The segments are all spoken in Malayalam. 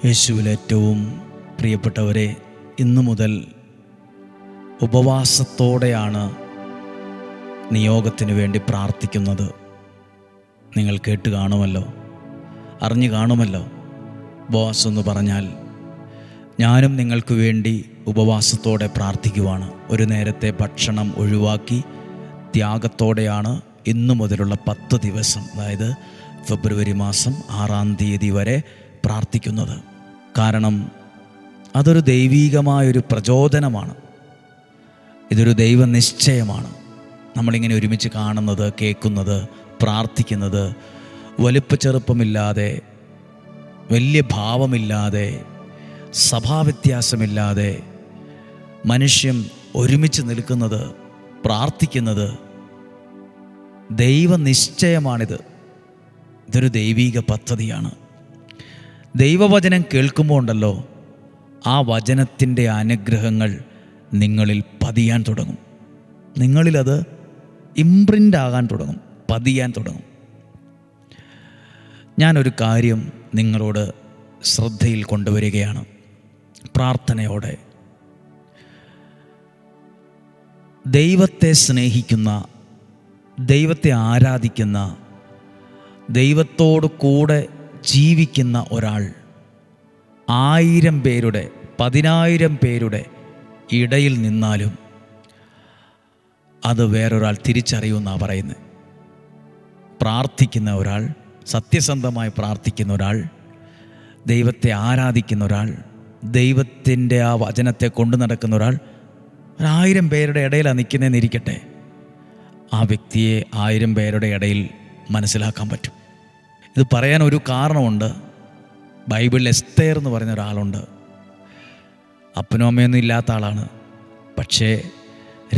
യേശുവിൽ ഏറ്റവും പ്രിയപ്പെട്ടവരെ, ഇന്നു മുതൽ ഉപവാസത്തോടെയാണ് നിയോഗത്തിന് വേണ്ടി പ്രാർത്ഥിക്കുന്നത്. നിങ്ങൾ കേട്ട് കാണുമല്ലോ, അറിഞ്ഞു കാണുമല്ലോ. ഉപവാസം എന്ന് പറഞ്ഞാൽ ഞാനും നിങ്ങൾക്ക് വേണ്ടി ഉപവാസത്തോടെ പ്രാർത്ഥിക്കുവാണ്. ഒരു നേരത്തെ ഭക്ഷണം ഒഴിവാക്കി ത്യാഗത്തോടെയാണ് ഇന്നു മുതലുള്ള 10 ദിവസം, അതായത് ഫെബ്രുവരി മാസം 6-ാം തീയതി വരെ പ്രാർത്ഥിക്കുന്നത്. കാരണം അതൊരു ദൈവീകമായൊരു പ്രചോദനമാണ്, ഇതൊരു ദൈവനിശ്ചയമാണ്. നമ്മളിങ്ങനെ ഒരുമിച്ച് കാണുന്നത്, കേൾക്കുന്നത്, പ്രാർത്ഥിക്കുന്നത് വലുപ്പ ചെറുപ്പമില്ലാതെ, വലിയ ഭാവമില്ലാതെ, സഭാവ്യത്യാസമില്ലാതെ മനുഷ്യൻ ഒരുമിച്ച് നിൽക്കുന്നത്, പ്രാർത്ഥിക്കുന്നത് ദൈവനിശ്ചയമാണിത്. ഇതൊരു ദൈവീക പദ്ധതിയാണ്. ദൈവവചനം കേൾക്കുമ്പോൾ ഉണ്ടല്ലോ, ആ വചനത്തിൻ്റെ അനുഗ്രഹങ്ങൾ നിങ്ങളിൽ പതിയാൻ തുടങ്ങും. നിങ്ങളിലത് ഇംപ്രിൻ്റ് ആകാൻ തുടങ്ങും, പതിയാൻ തുടങ്ങും. ഞാനൊരു കാര്യം നിങ്ങളോട് ശ്രദ്ധയിൽ കൊണ്ടുവരികയാണ്. പ്രാർത്ഥനയോടെ ദൈവത്തെ സ്നേഹിക്കുന്ന, ദൈവത്തെ ആരാധിക്കുന്ന, ദൈവത്തോട് കൂടെ ജീവിക്കുന്ന ഒരാൾ 1000 പേരുടെ 10,000 പേരുടെ ഇടയിൽ നിന്നാലും അത് വേറൊരാൾ തിരിച്ചറിയുമെന്നാണ് പറയുന്നത്. പ്രാർത്ഥിക്കുന്ന ഒരാൾ, സത്യസന്ധമായി പ്രാർത്ഥിക്കുന്ന ഒരാൾ, ദൈവത്തെ ആരാധിക്കുന്ന ഒരാൾ, ദൈവത്തിൻ്റെ ആ വചനത്തെ കൊണ്ടു നടക്കുന്ന ഒരാൾ 1000 പേരുടെ ഇടയിലാണ് നിൽക്കുന്നതെന്നിരിക്കട്ടെ, ആ വ്യക്തിയെ 1000 പേരുടെ ഇടയിൽ മനസ്സിലാക്കാൻ പറ്റും. ഇത് പറയാൻ ഒരു കാരണമുണ്ട്. ബൈബിളിൽ എസ്തേർ എന്ന് പറയുന്ന ഒരാളുണ്ട്. അപ്പനും അമ്മയൊന്നും ഇല്ലാത്ത ആളാണ്. പക്ഷേ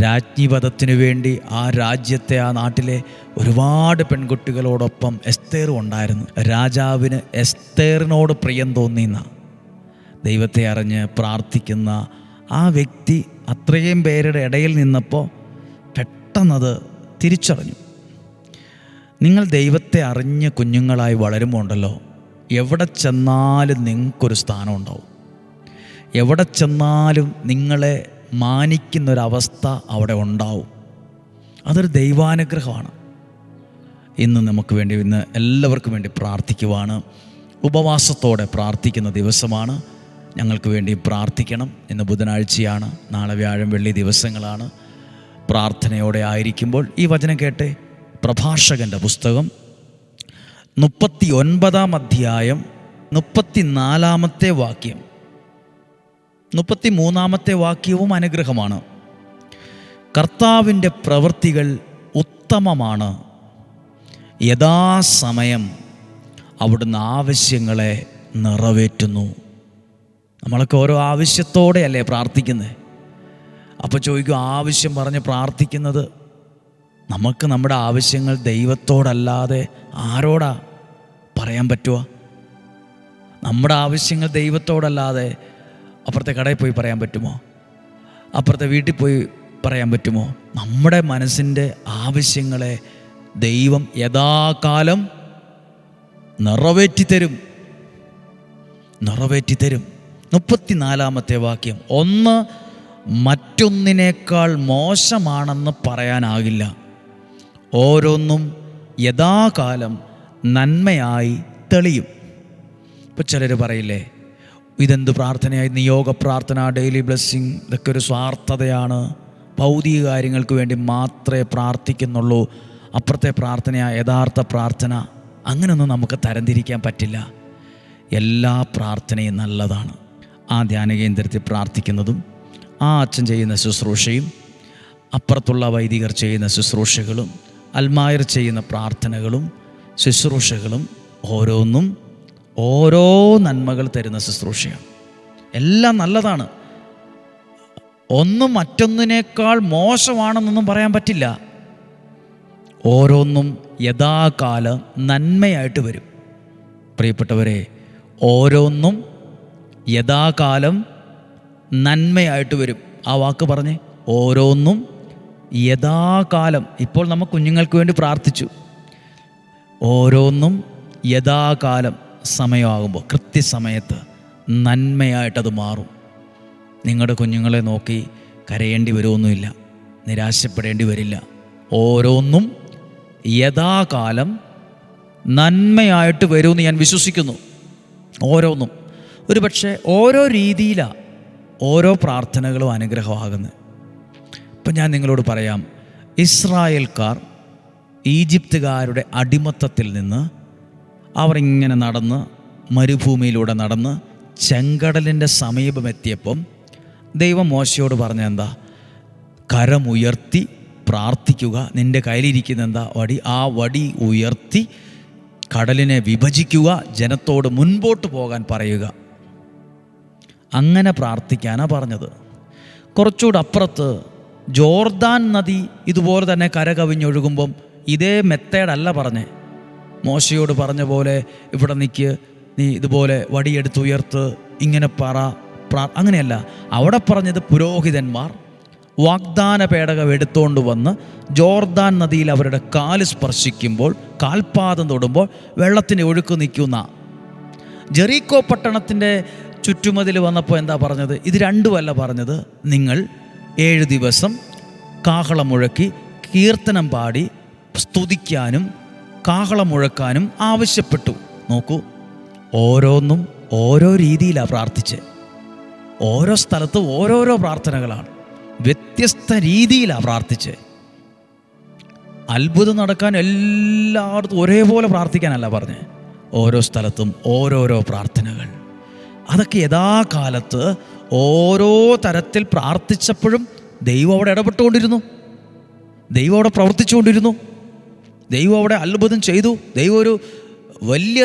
രാജ്ഞിപദത്തിനു വേണ്ടി ആ രാജ്യത്തെ, ആ നാട്ടിലെ ഒരുപാട് പെൺകുട്ടികളോടൊപ്പം എസ്തേറും ഉണ്ടായിരുന്നു. രാജാവിന് എസ്തേറിനോട് പ്രിയം തോന്നിയെന്ന, ദൈവത്തെ അറിഞ്ഞ് പ്രാർത്ഥിക്കുന്ന ആ വ്യക്തി അത്രയും പേരുടെ ഇടയിൽ നിന്നപ്പോൾ പെട്ടെന്നത് തിരിച്ചറിഞ്ഞു. നിങ്ങൾ ദൈവത്തെ അറിഞ്ഞ് കുഞ്ഞുങ്ങളായി വളരുമ്പോൾ ഉണ്ടല്ലോ, എവിടെ ചെന്നാലും നിങ്ങൾക്കൊരു സ്ഥാനം ഉണ്ടാവും. എവിടെ ചെന്നാലും നിങ്ങളെ മാനിക്കുന്നൊരവസ്ഥ അവിടെ ഉണ്ടാവും. അതൊരു ദൈവാനുഗ്രഹമാണ്. ഇന്ന് നമുക്ക് വേണ്ടി, ഇന്ന് എല്ലാവർക്കും വേണ്ടി പ്രാർത്ഥിക്കുവാണ്. ഉപവാസത്തോടെ പ്രാർത്ഥിക്കുന്ന ദിവസമാണ്. ഞങ്ങൾക്ക് വേണ്ടി പ്രാർത്ഥിക്കണം. ഇന്ന് ബുധനാഴ്ചയാണ്, നാളെ വ്യാഴം വെള്ളി ദിവസങ്ങളാണ്. പ്രാർത്ഥനയോടെ ആയിരിക്കുമ്പോൾ ഈ വചനം കേട്ടെ. പ്രഭാഷകൻ്റെ പുസ്തകം 39-ാം അധ്യായം 34-ാമത്തെ വാക്യം, 33-ാമത്തെ വാക്യവും അനുഗ്രഹമാണ്. കർത്താവിൻ്റെ പ്രവൃത്തികൾ ഉത്തമമാണ്, യഥാസമയം അവിടുന്ന് ആവശ്യങ്ങളെ നിറവേറ്റുന്നു. നമ്മളൊക്കെ ഓരോ ആവശ്യത്തോടെയല്ലേ പ്രാർത്ഥിക്കുന്നത്. അപ്പോൾ ചോദിക്കും, ആവശ്യം പറഞ്ഞ് പ്രാർത്ഥിക്കുന്നത്, നമുക്ക് നമ്മുടെ ആവശ്യങ്ങൾ ദൈവത്തോടല്ലാതെ ആരോടാ പറയാൻ പറ്റുക? നമ്മുടെ ആവശ്യങ്ങൾ ദൈവത്തോടല്ലാതെ അപ്പുറത്തെ കടയിൽ പോയി പറയാൻ പറ്റുമോ? അപ്പുറത്തെ വീട്ടിൽ പോയി പറയാൻ പറ്റുമോ? നമ്മുടെ മനസ്സിൻ്റെ ആവശ്യങ്ങളെ ദൈവം യഥാകാലം നിറവേറ്റിത്തരും. 34-ാമത്തെ വാക്യം, ഒന്ന് മറ്റൊന്നിനേക്കാൾ മോശമാണെന്ന് പറയാനാകില്ല, ഓരോന്നും യഥാകാലം നന്മയായി തെളിയും. ഇപ്പോൾ ചിലർ പറയില്ലേ, ഇതെന്ത് പ്രാർത്ഥനയായി, നിയോഗ പ്രാർത്ഥന, ഡെയിലി ബ്ലെസ്സിങ്, ഇതൊക്കെ ഒരു സ്വാർത്ഥതയാണ്, ഭൗതിക കാര്യങ്ങൾക്ക് വേണ്ടി മാത്രമേ പ്രാർത്ഥിക്കുന്നുള്ളൂ, അപ്പുറത്തെ പ്രാർത്ഥനയാണ് യഥാർത്ഥ പ്രാർത്ഥന. അങ്ങനെയൊന്നും നമുക്ക് തരംതിരിക്കാൻ പറ്റില്ല. എല്ലാ പ്രാർത്ഥനയും നല്ലതാണ്. ആ ധ്യാന കേന്ദ്രത്തിൽ പ്രാർത്ഥിക്കുന്നതും, ആ അച്ഛൻ ചെയ്യുന്ന ശുശ്രൂഷയും, അപ്പുറത്തുള്ള വൈദികർ ചെയ്യുന്ന ശുശ്രൂഷകളും, അൽമായർ ചെയ്യുന്ന പ്രാർത്ഥനകളും ശുശ്രൂഷകളും ഓരോന്നും ഓരോ നന്മകൾ തരുന്ന ശുശ്രൂഷയാണ്. എല്ലാം നല്ലതാണ്. ഒന്നും മറ്റൊന്നിനേക്കാൾ മോശമാണെന്നൊന്നും പറയാൻ പറ്റില്ല. ഓരോന്നും യഥാകാലം നന്മയായിട്ട് വരും. പ്രിയപ്പെട്ടവരെ, ഓരോന്നും യഥാകാലം നന്മയായിട്ട് വരും. ആ വാക്ക് പറഞ്ഞേ, ഓരോന്നും യഥാകാലം. ഇപ്പോൾ നമ്മൾ കുഞ്ഞുങ്ങൾക്ക് വേണ്ടി പ്രാർത്ഥിച്ചു. ഓരോന്നും യഥാകാലം സമയമാകുമ്പോൾ, കൃത്യസമയത്ത് നന്മയായിട്ടത് മാറും. നിങ്ങളുടെ കുഞ്ഞുങ്ങളെ നോക്കി കരയേണ്ടി വരുമൊന്നുമില്ല, നിരാശപ്പെടേണ്ടി വരില്ല. ഓരോന്നും യഥാകാലം നന്മയായിട്ട് വരുമെന്ന് ഞാൻ വിശ്വസിക്കുന്നു. ഓരോന്നും ഒരു പക്ഷേ ഓരോ രീതിയിലാണ് ഓരോ പ്രാർത്ഥനകളും അനുഗ്രഹമാകുന്നത്. ഇപ്പം ഞാൻ നിങ്ങളോട് പറയാം, ഇസ്രായേൽക്കാർ ഈജിപ്തുകാരുടെ അടിമത്തത്തിൽ നിന്ന് അവർ ഇങ്ങനെ നടന്ന് മരുഭൂമിയിലൂടെ നടന്ന് ചെങ്കടലിൻ്റെ സമീപമെത്തിയപ്പം ദൈവം മോശയോട് പറഞ്ഞ എന്താ? കരമുയർത്തി പ്രാർത്ഥിക്കുക, നിൻ്റെ കയ്യിലിരിക്കുന്ന എന്താ? വടി. ആ വടി ഉയർത്തി കടലിനെ വിഭജിക്കുക, ജനത്തോട് മുൻപോട്ട് പോകാൻ പറയുക. അങ്ങനെ പ്രാർത്ഥിക്കാനാണ് പറഞ്ഞത്. കുറച്ചുകൂടെ അപ്പുറത്ത് ജോർദാൻ നദി ഇതുപോലെ തന്നെ കരകവിഞ്ഞൊഴുകുമ്പം ഇതേ മെത്തേഡല്ല പറഞ്ഞേ. മോശയോട് പറഞ്ഞ പോലെ ഇവിടെ നിൽക്ക്, നീ ഇതുപോലെ വടിയെടുത്തുയർത്ത് ഇങ്ങനെ അങ്ങനെയല്ല. അവിടെ പറഞ്ഞത് പുരോഹിതന്മാർ വാഗ്ദാന പേടകം എടുത്തുകൊണ്ട് വന്ന് ജോർദാൻ നദിയിൽ അവരുടെ കാല് സ്പർശിക്കുമ്പോൾ, കാൽപാദം തൊടുമ്പോൾ വെള്ളത്തിൻ്റെ ഒഴുക്ക് നിൽക്കുന്ന. ജെറീക്കോ പട്ടണത്തിൻ്റെ ചുറ്റുമതിൽ വന്നപ്പോൾ എന്താ പറഞ്ഞത്? ഇത് രണ്ടുമല്ല പറഞ്ഞത്. നിങ്ങൾ 7 ദിവസം കാഹളം മുഴക്കി കീർത്തനം പാടി സ്തുതിക്കാനും കാഹളം മുഴക്കാനും ആവശ്യപ്പെട്ടു. നോക്കൂ, ഓരോന്നും ഓരോ രീതിയിലാണ് പ്രാർത്ഥിച്ച്. ഓരോ സ്ഥലത്തും ഓരോരോ പ്രാർത്ഥനകളാണ്, വ്യത്യസ്ത രീതിയിലാണ് പ്രാർത്ഥിച്ച്. അത്ഭുതം നടക്കാൻ എല്ലായിടത്തും ഒരേപോലെ പ്രാർത്ഥിക്കാനല്ല പറഞ്ഞ്, ഓരോ സ്ഥലത്തും ഓരോരോ പ്രാർത്ഥനകൾ. അതൊക്കെ യഥാകാലത്ത് ഓരോ തരത്തിൽ പ്രാർത്ഥിച്ചപ്പോഴും ദൈവം അവിടെ ഇടപെട്ടുകൊണ്ടിരുന്നു, ദൈവം അവിടെ പ്രവർത്തിച്ചുകൊണ്ടിരുന്നു, ദൈവം അവിടെ അത്ഭുതം ചെയ്തു. ദൈവം ഒരു വലിയ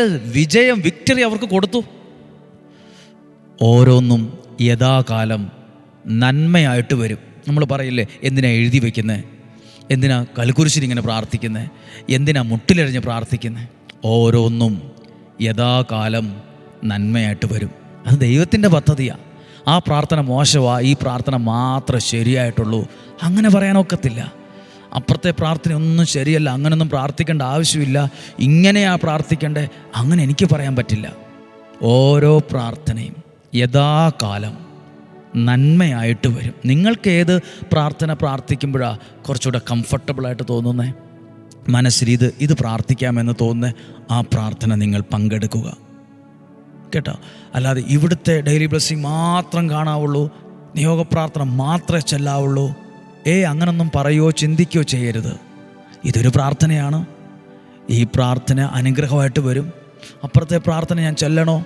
വിക്ടറി അവർക്ക് കൊടുത്തു. ഓരോന്നും യഥാകാലം നന്മയായിട്ട് വരും. നമ്മൾ പറയില്ലേ, എന്തിനാ എഴുതി വയ്ക്കുന്നത്, എന്തിനാ കൽക്കുരിശിനിങ്ങനെ പ്രാർത്ഥിക്കുന്നത്, എന്തിനാ മുട്ടിലെറിഞ്ഞ് പ്രാർത്ഥിക്കുന്നത്? ഓരോന്നും യഥാകാലം നന്മയായിട്ട് വരും. അത് ദൈവത്തിൻ്റെ പദ്ധതിയാണ്. ആ പ്രാർത്ഥന മോശമാ, ഈ പ്രാർത്ഥന മാത്രമേ ശരിയായിട്ടുള്ളൂ, അങ്ങനെ പറയാനൊക്കത്തില്ല. അപ്പുറത്തെ പ്രാർത്ഥന ഒന്നും ശരിയല്ല, അങ്ങനൊന്നും പ്രാർത്ഥിക്കേണ്ട ആവശ്യമില്ല, ഇങ്ങനെയാ പ്രാർത്ഥിക്കേണ്ടേ, അങ്ങനെ എനിക്ക് പറയാൻ പറ്റില്ല. ഓരോ പ്രാർത്ഥനയും യഥാകാലം നന്മയായിട്ട് വരും. നിങ്ങൾക്ക് ഏത് പ്രാർത്ഥന പ്രാർത്ഥിക്കുമ്പോഴാണ് കുറച്ചുകൂടെ കംഫർട്ടബിളായിട്ട് തോന്നുന്നത്, മനസ്സിൽ ഇത് പ്രാർത്ഥിക്കാമെന്ന് തോന്നുന്നത്, ആ പ്രാർത്ഥന നിങ്ങൾ പങ്കെടുക്കുക കേട്ടോ. അല്ലാതെ ഇവിടുത്തെ ഡെയിലി ബ്ലെസ്സിങ് മാത്രം കാണാവുള്ളൂ, നിയോഗപ്രാർത്ഥന മാത്രമേ ചെല്ലാവുള്ളൂ, അങ്ങനൊന്നും പറയുകയോ ചിന്തിക്കുകയോ ചെയ്യരുത്. ഇതൊരു പ്രാർത്ഥനയാണ്, ഈ പ്രാർത്ഥന അനുഗ്രഹമായിട്ട് വരും. അപ്പുറത്തെ പ്രാർത്ഥന ഞാൻ ചെല്ലണോ?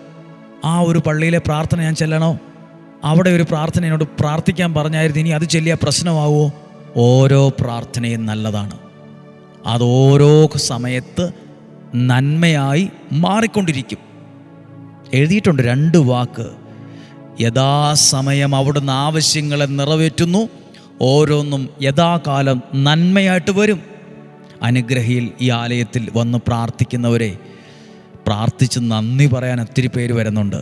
ആ ഒരു പള്ളിയിലെ പ്രാർത്ഥന ഞാൻ ചെല്ലണോ? അവിടെ ഒരു പ്രാർത്ഥന എന്നോട് പ്രാർത്ഥിക്കാൻ പറഞ്ഞായിരുന്നു, ഇനി അത് ചെല്ലിയ പ്രശ്നമാവുമോ? ഓരോ പ്രാർത്ഥനയും നല്ലതാണ്, അത് ഓരോ സമയത്ത് നന്മയായി മാറിക്കൊണ്ടിരിക്കും. എഴുതിയിട്ടുണ്ട് 2 വാക്ക്, യഥാസമയം അവിടുന്ന് ആവശ്യങ്ങളെ നിറവേറ്റുന്നു, ഓരോന്നും യഥാകാലം നന്മയായിട്ട് വരും. അനുഗ്രഹിയിൽ ഈ ആലയത്തിൽ വന്ന് പ്രാർത്ഥിക്കുന്നവരെ പ്രാർത്ഥിച്ച് നന്ദി പറയാൻ ഒത്തിരി പേര് വരുന്നുണ്ട്.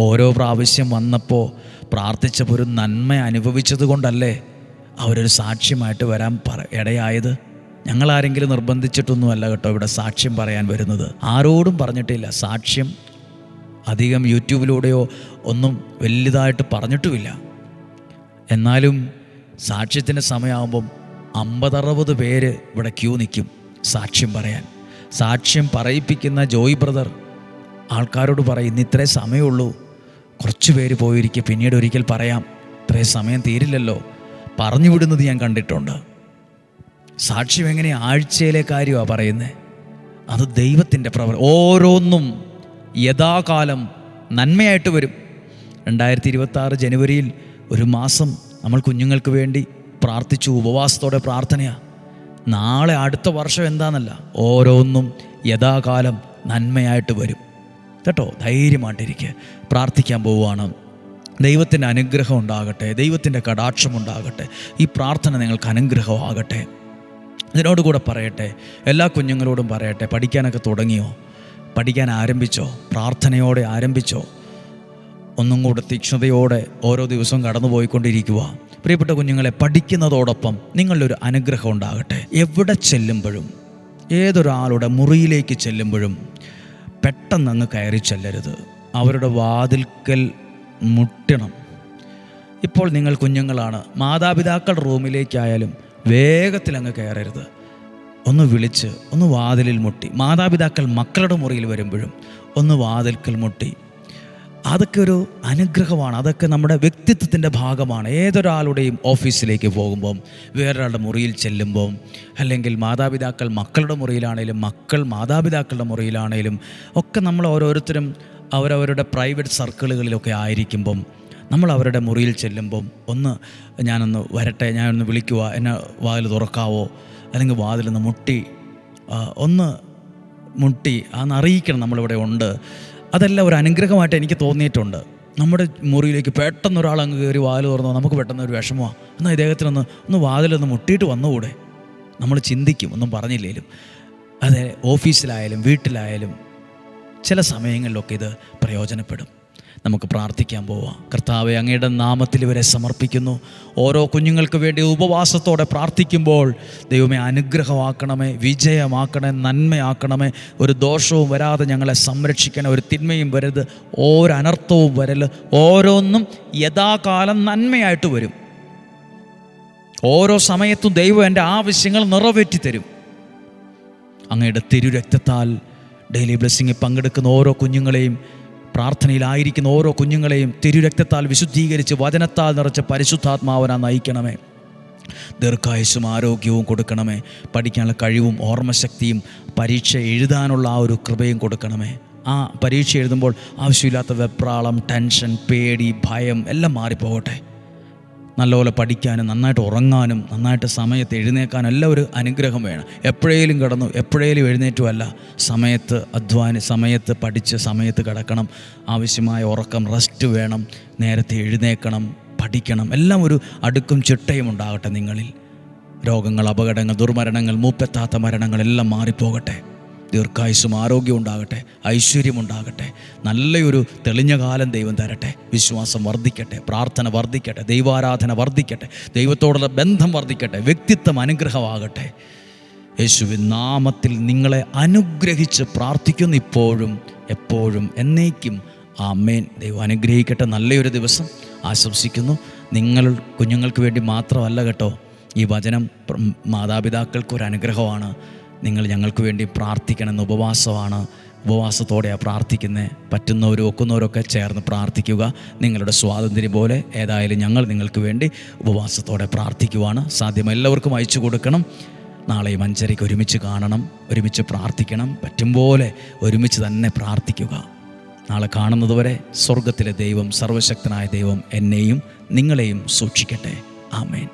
ഓരോ പ്രാവശ്യം വന്നപ്പോൾ പ്രാർത്ഥിച്ചപ്പോൾ ഒരു നന്മ അനുഭവിച്ചത് കൊണ്ടല്ലേ അവരൊരു സാക്ഷ്യമായിട്ട് വരാൻ ഇടയായത്. ഞങ്ങളാരെങ്കിലും നിർബന്ധിച്ചിട്ടൊന്നുമല്ല കേട്ടോ ഇവിടെ സാക്ഷ്യം പറയാൻ വരുന്നത്, ആരോടും പറഞ്ഞിട്ടില്ല. സാക്ഷ്യം അധികം യൂട്യൂബിലൂടെയോ ഒന്നും വലുതായിട്ട് പറഞ്ഞിട്ടുമില്ല. എന്നാലും സാക്ഷ്യത്തിൻ്റെ സമയമാകുമ്പം 50-60 പേര് ഇവിടെ ക്യൂ നിൽക്കും സാക്ഷ്യം പറയാൻ. സാക്ഷ്യം പറയിപ്പിക്കുന്ന ജോയ് ബ്രദർ ആൾക്കാരോട് പറയും, ഇന്ന് ഇത്രേ സമയമുള്ളൂ, കുറച്ച് പേര് പോയിരിക്കുക, പിന്നീട് ഒരിക്കൽ പറയാം, ഇത്രയും സമയം തീരില്ലല്ലോ, പറഞ്ഞു വിടുന്നത് ഞാൻ കണ്ടിട്ടുണ്ട്. സാക്ഷ്യം എങ്ങനെ ആഴ്ചയിലെ കാര്യമാണ് പറയുന്നത്, അത് ദൈവത്തിൻ്റെ ഓരോന്നും യഥാകാലം നന്മയായിട്ട് വരും. 2026 ജനുവരിയിൽ ഒരു മാസം നമ്മൾ കുഞ്ഞുങ്ങൾക്ക് വേണ്ടി പ്രാർത്ഥിച്ചു, ഉപവാസത്തോടെ പ്രാർത്ഥനയാണ്. നാളെ അടുത്ത വർഷം എന്താണെന്നല്ല, ഓരോന്നും യഥാകാലം നന്മയായിട്ട് വരും കേട്ടോ. ധൈര്യമായിട്ടിരിക്കുക, പ്രാർത്ഥിക്കാൻ പോവുകയാണ്. ദൈവത്തിൻ്റെ അനുഗ്രഹം ഉണ്ടാകട്ടെ, ദൈവത്തിൻ്റെ കടാക്ഷം ഉണ്ടാകട്ടെ. ഈ പ്രാർത്ഥന നിങ്ങൾക്ക് അനുഗ്രഹമാകട്ടെ. ഇതിനോടുകൂടെ പറയട്ടെ, എല്ലാ കുഞ്ഞുങ്ങളോടും പറയട്ടെ, പഠിക്കാനൊക്കെ തുടങ്ങിയോ? പഠിക്കാൻ ആരംഭിച്ചോ? പ്രാർത്ഥനയോടെ ആരംഭിച്ചോ? ഒന്നും കൂടെ തീക്ഷ്ണതയോടെ ഓരോ ദിവസവും കടന്നു പോയിക്കൊണ്ടിരിക്കുക. പ്രിയപ്പെട്ട കുഞ്ഞുങ്ങളെ, പഠിക്കുന്നതോടൊപ്പം നിങ്ങളിലൊരു അനുഗ്രഹം ഉണ്ടാകട്ടെ. എവിടെ ചെല്ലുമ്പോഴും, ഏതൊരാളുടെ മുറിയിലേക്ക് ചെല്ലുമ്പോഴും പെട്ടെന്ന് അങ്ങ് കയറി ചെല്ലരുത്. അവരുടെ വാതിൽക്കൽ മുട്ടണം. ഇപ്പോൾ നിങ്ങൾ കുഞ്ഞുങ്ങളാണ്, മാതാപിതാക്കൾ റൂമിലേക്കായാലും വേഗത്തിൽ അങ്ങ് കയറരുത്. ഒന്ന് വിളിച്ച് ഒന്ന് വാതിലിൽ മുട്ടി. മാതാപിതാക്കൾ മക്കളുടെ മുറിയിൽ വരുമ്പോഴും ഒന്ന് വാതിൽക്കൽ മുട്ടി. അതൊക്കെ ഒരു അനുഗ്രഹമാണ്. അതൊക്കെ നമ്മുടെ വ്യക്തിത്വത്തിൻ്റെ ഭാഗമാണ്. ഏതൊരാളുടെയും ഓഫീസിലേക്ക് പോകുമ്പം, വേറൊരാളുടെ മുറിയിൽ ചെല്ലുമ്പം, അല്ലെങ്കിൽ മാതാപിതാക്കൾ മക്കളുടെ മുറിയിലാണേലും മക്കൾ മാതാപിതാക്കളുടെ മുറിയിലാണേലും ഒക്കെ നമ്മൾ ഓരോരുത്തരും അവരവരുടെ പ്രൈവറ്റ് സർക്കിളുകളിലൊക്കെ ആയിരിക്കുമ്പം നമ്മൾ അവരുടെ മുറിയിൽ ചെല്ലുമ്പം ഞാനൊന്ന് വരട്ടെ, ഞാനൊന്ന് വിളിക്കുക, എന്നെ വാതിൽ തുറക്കാവോ, അല്ലെങ്കിൽ വാതിലൊന്ന് ഒന്ന് മുട്ടി അറിയിക്കണം നമ്മളിവിടെ ഉണ്ട്. അതെല്ലാം ഒരു അനുഗ്രഹമായിട്ട് എനിക്ക് തോന്നിയിട്ടുണ്ട്. നമ്മുടെ മുറിയിലേക്ക് പെട്ടെന്ന് ഒരാൾ അങ്ങ് കയറി വാതിൽ തുറന്നോ നമുക്ക് പെട്ടെന്ന് ഒരു വിഷമമാണ്. എന്നാൽ ഇദ്ദേഹത്തിനൊന്ന് വാതിലൊന്ന് മുട്ടിയിട്ട് വന്നുകൂടെ? നമ്മൾ ചിന്തിക്കും, ഒന്നും പറഞ്ഞില്ലേലും. അതെ, ഓഫീസിലായാലും വീട്ടിലായാലും ചില സമയങ്ങളിലൊക്കെ ഇത് പ്രയോജനപ്പെടും. നമുക്ക് പ്രാർത്ഥിക്കാൻ പോവാം. കർത്താവേ, അങ്ങയുടെ നാമത്തിൽ ഇവരെ സമർപ്പിക്കുന്നു. ഓരോ കുഞ്ഞുങ്ങൾക്ക് വേണ്ടി ഉപവാസത്തോടെ പ്രാർത്ഥിക്കുമ്പോൾ ദൈവമേ അനുഗ്രഹമാക്കണമേ, വിജയമാക്കണേ, നന്മയാക്കണമേ. ഒരു ദോഷവും വരാതെ ഞങ്ങളെ സംരക്ഷിക്കണേ. ഒരു തിന്മയും വരരുത്, ഒരനർത്ഥവും വരല്. ഓരോന്നും യഥാകാലം നന്മയായിട്ട് വരും. ഓരോ സമയത്തും ദൈവം എൻ്റെ ആവശ്യങ്ങൾ നിറവേറ്റി തരും. അങ്ങയുടെ തിരുരക്തത്താൽ ഡെയിലി ബ്ലെസ്സിങ്ങിൽ പങ്കെടുക്കുന്ന ഓരോ കുഞ്ഞുങ്ങളെയും, പ്രാർത്ഥനയിലായിരിക്കുന്ന ഓരോ കുഞ്ഞുങ്ങളെയും തിരുരക്തത്താൽ വിശുദ്ധീകരിച്ച് വചനത്താൽ നിറച്ച് പരിശുദ്ധാത്മാവനാ നയിക്കണമേ. ദീർഘായുസ്സും ആരോഗ്യവും കൊടുക്കണമേ. പഠിക്കാനുള്ള കഴിവും ഓർമ്മശക്തിയും പരീക്ഷ എഴുതാനുള്ള ആ ഒരു കൃപയും കൊടുക്കണമേ. ആ പരീക്ഷ എഴുതുമ്പോൾ ആവശ്യമില്ലാത്ത വെപ്രാളം, ടെൻഷൻ, പേടി, ഭയം എല്ലാം മാറിപ്പോകട്ടെ. നല്ലപോലെ പഠിക്കാനും നന്നായിട്ട് ഉറങ്ങാനും നന്നായിട്ട് സമയത്ത് എഴുന്നേക്കാനും എല്ലാം ഒരു അനുഗ്രഹം വേണം. എപ്പോഴേലും കിടന്നു എപ്പോഴേലും എഴുന്നേറ്റുമല്ല, സമയത്ത് സമയത്ത് പഠിച്ച് സമയത്ത് കിടക്കണം. ആവശ്യമായ ഉറക്കം, റെസ്റ്റ് വേണം. നേരത്തെ എഴുന്നേക്കണം, പഠിക്കണം. എല്ലാം ഒരു അടുക്കും ചിട്ടയും ഉണ്ടാകട്ടെ നിങ്ങളിൽ. രോഗങ്ങൾ, അപകടങ്ങൾ, ദുർമരണങ്ങൾ, മൂപ്പെത്താത്ത മരണങ്ങളെല്ലാം മാറിപ്പോകട്ടെ. ദീർഘായുസ്സും ആരോഗ്യം ഉണ്ടാകട്ടെ, ഐശ്വര്യമുണ്ടാകട്ടെ. നല്ലൊരു തെളിഞ്ഞ കാലം ദൈവം തരട്ടെ. വിശ്വാസം വർദ്ധിക്കട്ടെ, പ്രാർത്ഥന വർദ്ധിക്കട്ടെ, ദൈവാരാധന വർദ്ധിക്കട്ടെ, ദൈവത്തോടുള്ള ബന്ധം വർദ്ധിക്കട്ടെ, വ്യക്തിത്വം അനുഗ്രഹമാകട്ടെ. യേശുവിൻ നാമത്തിൽ നിങ്ങളെ അനുഗ്രഹിച്ച് പ്രാർത്ഥിക്കുന്നു, ഇപ്പോഴും എപ്പോഴും എന്നേക്കും. ആമേൻ. ദൈവം അനുഗ്രഹിക്കട്ടെ. നല്ലൊരു ദിവസം ആശംസിക്കുന്നു. നിങ്ങൾ കുഞ്ഞുങ്ങൾക്ക് വേണ്ടി മാത്രമല്ല കേട്ടോ, ഈ വചനം മാതാപിതാക്കൾക്കൊരു അനുഗ്രഹമാണ്. നിങ്ങൾ ഞങ്ങൾക്ക് വേണ്ടി പ്രാർത്ഥിക്കണമെന്ന് ഉപവാസമാണ്. ഉപവാസത്തോടെയാണ് പ്രാർത്ഥിക്കുന്നത്. പറ്റുന്നവരും ഒക്കുന്നവരൊക്കെ ചേർന്ന് പ്രാർത്ഥിക്കുക. നിങ്ങളുടെ സ്വാതന്ത്ര്യം പോലെ. ഏതായാലും ഞങ്ങൾ നിങ്ങൾക്ക് വേണ്ടി ഉപവാസത്തോടെ പ്രാർത്ഥിക്കുവാണ്. സാധ്യം എല്ലാവർക്കും അയച്ചു കൊടുക്കണം. നാളെയും 5:30 ഒരുമിച്ച് കാണണം, ഒരുമിച്ച് പ്രാർത്ഥിക്കണം. പറ്റും പോലെ ഒരുമിച്ച് തന്നെ പ്രാർത്ഥിക്കുക. നാളെ കാണുന്നതുവരെ സ്വർഗത്തിലെ ദൈവം, സർവശക്തനായ ദൈവം എന്നെയും നിങ്ങളെയും സൂക്ഷിക്കട്ടെ. ആമേൻ.